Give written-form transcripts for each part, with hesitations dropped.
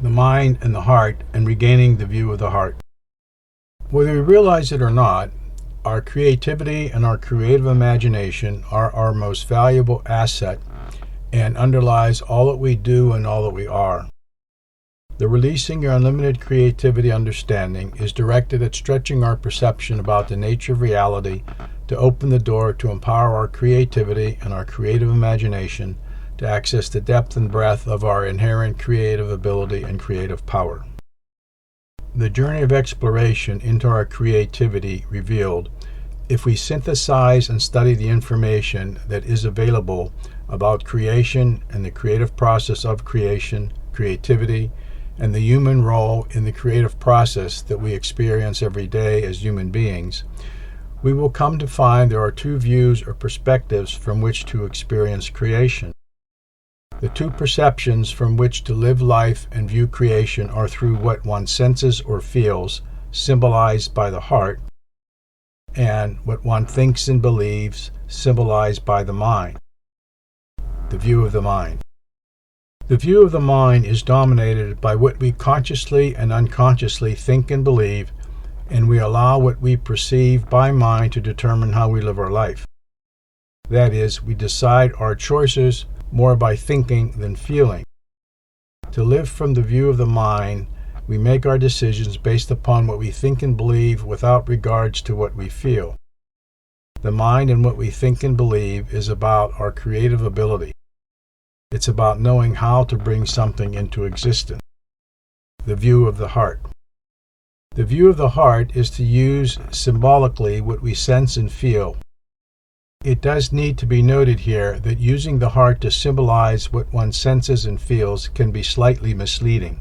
the mind, and the heart, and regaining the view of the heart. Whether we realize it or not, our creativity and our creative imagination are our most valuable asset and underlies all that we do and all that we are. The Releasing Your Unlimited Creativity understanding is directed at stretching our perception about the nature of reality to open the door to empower our creativity and our creative imagination to access the depth and breadth of our inherent creative ability and creative power. The journey of exploration into our creativity revealed, if we synthesize and study the information that is available about creation and the creative process of creation, creativity, and the human role in the creative process that we experience every day as human beings, we will come to find there are two views or perspectives from which to experience creation. The two perceptions from which to live life and view creation are through what one senses or feels, symbolized by the heart, and what one thinks and believes, symbolized by the mind. The view of the mind. The view of the mind is dominated by what we consciously and unconsciously think and believe, and we allow what we perceive by mind to determine how we live our life. That is, we decide our choices more by thinking than feeling. To live from the view of the mind, we make our decisions based upon what we think and believe without regards to what we feel. The mind and what we think and believe is about our creative ability. It's about knowing how to bring something into existence. The view of the heart. The view of the heart is to use symbolically what we sense and feel. It does need to be noted here that using the heart to symbolize what one senses and feels can be slightly misleading.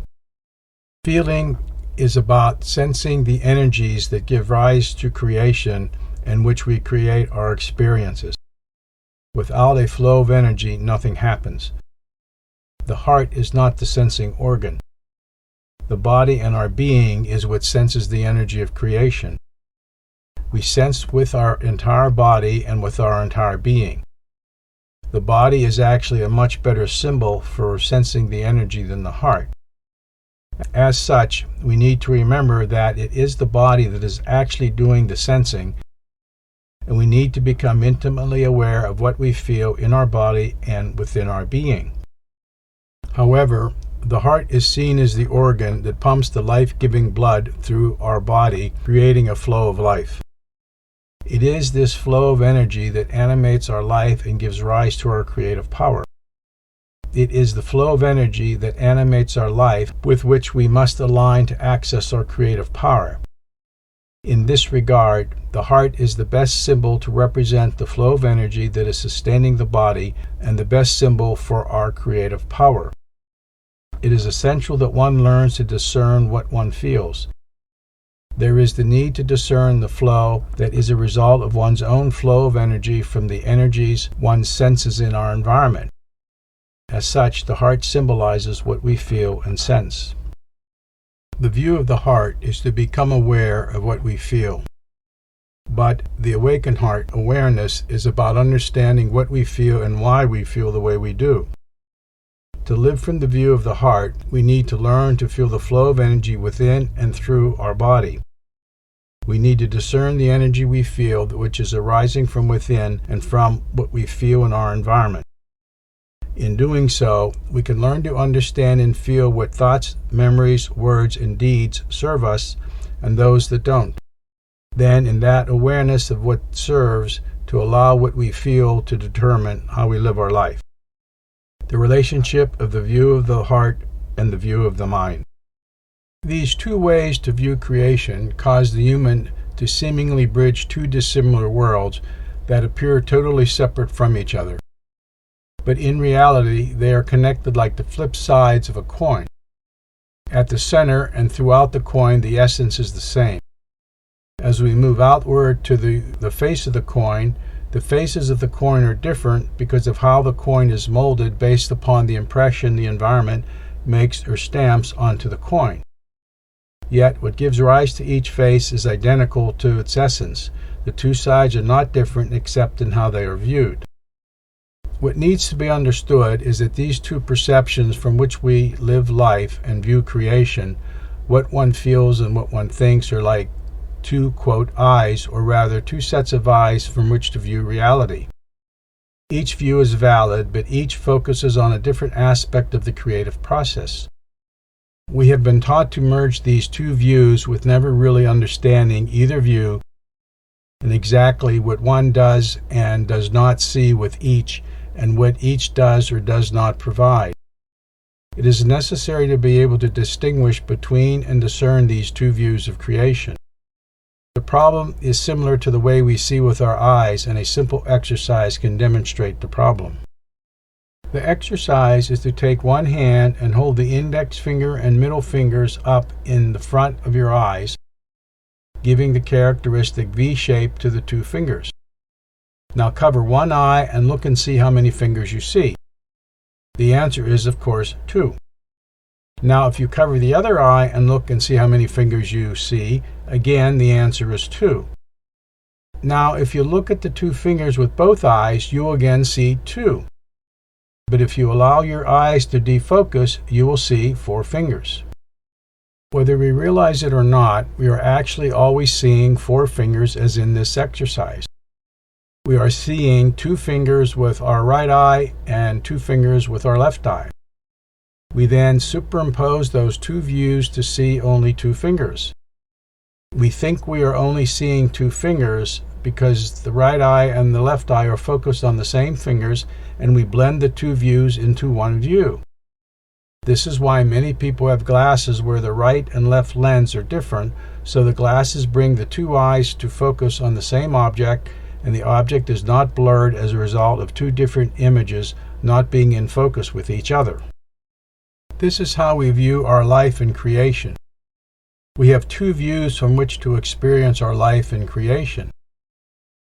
Feeling is about sensing the energies that give rise to creation in which we create our experiences. Without a flow of energy, nothing happens. The heart is not the sensing organ. The body and our being is what senses the energy of creation. We sense with our entire body and with our entire being. The body is actually a much better symbol for sensing the energy than the heart. As such, we need to remember that it is the body that is actually doing the sensing, and we need to become intimately aware of what we feel in our body and within our being. However, the heart is seen as the organ that pumps the life-giving blood through our body, creating a flow of life. It is this flow of energy that animates our life and gives rise to our creative power. It is the flow of energy that animates our life with which we must align to access our creative power. In this regard, the heart is the best symbol to represent the flow of energy that is sustaining the body and the best symbol for our creative power. It is essential that one learns to discern what one feels. There is the need to discern the flow that is a result of one's own flow of energy from the energies one senses in our environment. As such, the heart symbolizes what we feel and sense. The view of the heart is to become aware of what we feel. But the awakened heart awareness is about understanding what we feel and why we feel the way we do. To live from the view of the heart, we need to learn to feel the flow of energy within and through our body. We need to discern the energy we feel, which is arising from within and from what we feel in our environment. In doing so, we can learn to understand and feel what thoughts, memories, words, and deeds serve us and those that don't. Then, in that awareness of what serves, to allow what we feel to determine how we live our life. The relationship of the view of the heart and the view of the mind. These two ways to view creation cause the human to seemingly bridge two dissimilar worlds that appear totally separate from each other. But in reality, they are connected like the flip sides of a coin. At the center and throughout the coin, the essence is the same. As we move outward to the face of the coin, the faces of the coin are different because of how the coin is molded based upon the impression the environment makes or stamps onto the coin. Yet, what gives rise to each face is identical to its essence. The two sides are not different except in how they are viewed. What needs to be understood is that these two perceptions from which we live life and view creation, what one feels and what one thinks, are like two, quote, eyes, or rather two sets of eyes from which to view reality. Each view is valid, but each focuses on a different aspect of the creative process. We have been taught to merge these two views with never really understanding either view and exactly what one does and does not see with each, and what each does or does not provide. It is necessary to be able to distinguish between and discern these two views of creation. The problem is similar to the way we see with our eyes, and a simple exercise can demonstrate the problem. The exercise is to take one hand and hold the index finger and middle fingers up in the front of your eyes, giving the characteristic V shape to the two fingers. Now cover one eye and look and see how many fingers you see. The answer is, of course, 2. Now if you cover the other eye and look and see how many fingers you see, again the answer is 2. Now if you look at the two fingers with both eyes, you will again see 2. But if you allow your eyes to defocus, you will see 4 fingers. Whether we realize it or not, we are actually always seeing 4 fingers as in this exercise. We are seeing 2 fingers with our right eye and 2 fingers with our left eye. We then superimpose those 2 views to see only 2 fingers. We think we are only seeing 2 fingers because the right eye and the left eye are focused on the same fingers, and we blend the 2 views into one view. This is why many people have glasses where the right and left lens are different, so the glasses bring the 2 eyes to focus on the same object, and the object is not blurred as a result of 2 different images not being in focus with each other. This is how we view our life in creation. We have 2 views from which to experience our life in creation: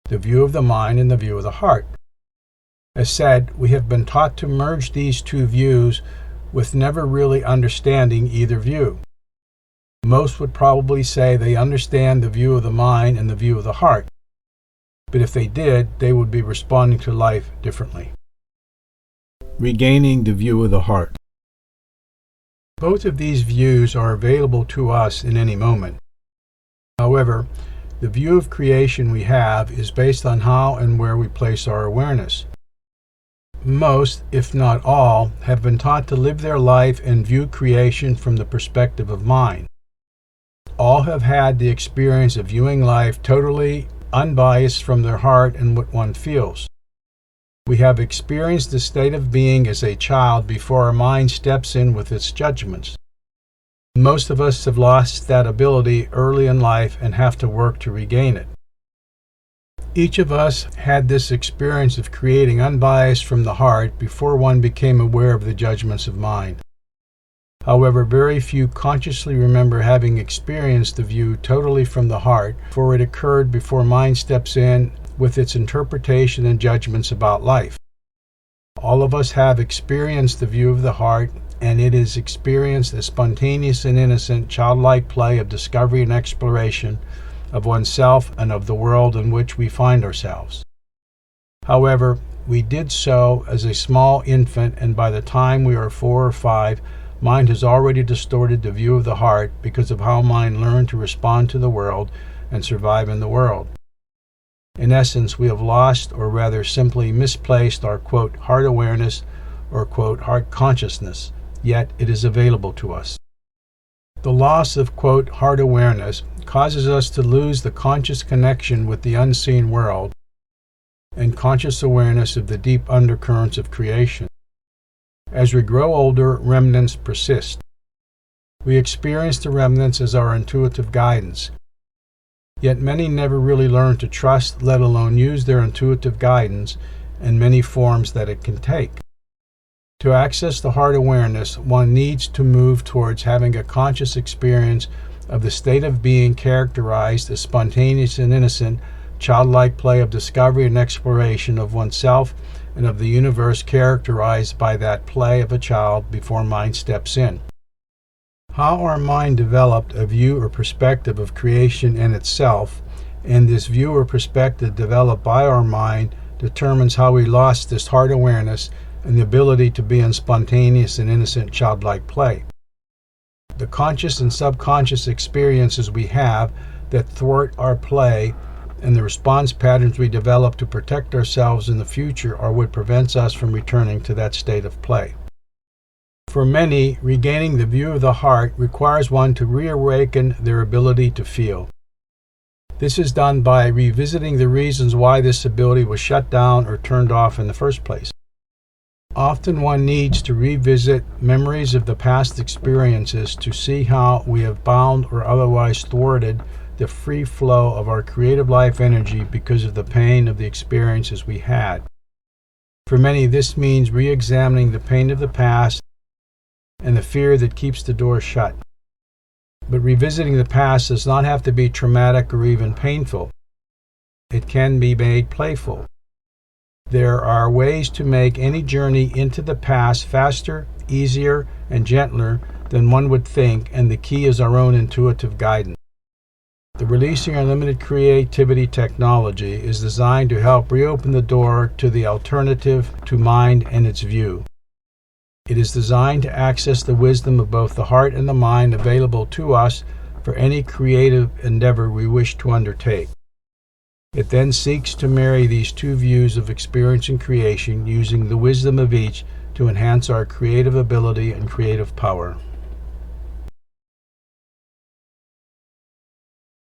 the view of the mind and the view of the heart. As said, we have been taught to merge these 2 views with never really understanding either view. Most would probably say they understand the view of the mind and the view of the heart, but if they did, they would be responding to life differently. Regaining the view of the heart. Both of these views are available to us in any moment. However, the view of creation we have is based on how and where we place our awareness. Most, if not all, have been taught to live their life and view creation from the perspective of mind. All have had the experience of viewing life totally unbiased from their heart and what one feels. We have experienced the state of being as a child before our mind steps in with its judgments. Most of us have lost that ability early in life and have to work to regain it. Each of us had this experience of creating unbiased from the heart before one became aware of the judgments of mind. However, very few consciously remember having experienced the view totally from the heart, for it occurred before mind steps in with its interpretation and judgments about life. All of us have experienced the view of the heart, and it is experienced as spontaneous and innocent, childlike play of discovery and exploration of oneself and of the world in which we find ourselves. However, we did so as a small infant, and by the time we are 4 or 5, mind has already distorted the view of the heart because of how mind learned to respond to the world and survive in the world. In essence, we have lost, or rather simply misplaced, our, quote, heart awareness or, quote, heart consciousness, yet it is available to us. The loss of, quote, heart awareness causes us to lose the conscious connection with the unseen world and conscious awareness of the deep undercurrents of creation. As we grow older, remnants persist. We experience the remnants as our intuitive guidance. Yet many never really learn to trust, let alone use their intuitive guidance in many forms that it can take. To access the heart awareness, one needs to move towards having a conscious experience of the state of being characterized as spontaneous and innocent, childlike play of discovery and exploration of oneself and of the universe, characterized by that play of a child before mind steps in. How our mind developed a view or perspective of creation and itself, and this view or perspective developed by our mind determines how we lost this heart awareness and the ability to be in spontaneous and innocent childlike play. The conscious and subconscious experiences we have that thwart our play and the response patterns we develop to protect ourselves in the future are what prevents us from returning to that state of play. For many, regaining the view of the heart requires one to reawaken their ability to feel. This is done by revisiting the reasons why this ability was shut down or turned off in the first place. Often one needs to revisit memories of the past experiences to see how we have bound or otherwise thwarted the free flow of our creative life energy because of the pain of the experiences we had. For many, this means re-examining the pain of the past and the fear that keeps the door shut. But revisiting the past does not have to be traumatic or even painful. It can be made playful. There are ways to make any journey into the past faster, easier, and gentler than one would think, and the key is our own intuitive guidance. The Releasing Unlimited Creativity technology is designed to help reopen the door to the alternative to mind and its view. It is designed to access the wisdom of both the heart and the mind available to us for any creative endeavor we wish to undertake. It then seeks to marry these two views of experience and creation using the wisdom of each to enhance our creative ability and creative power.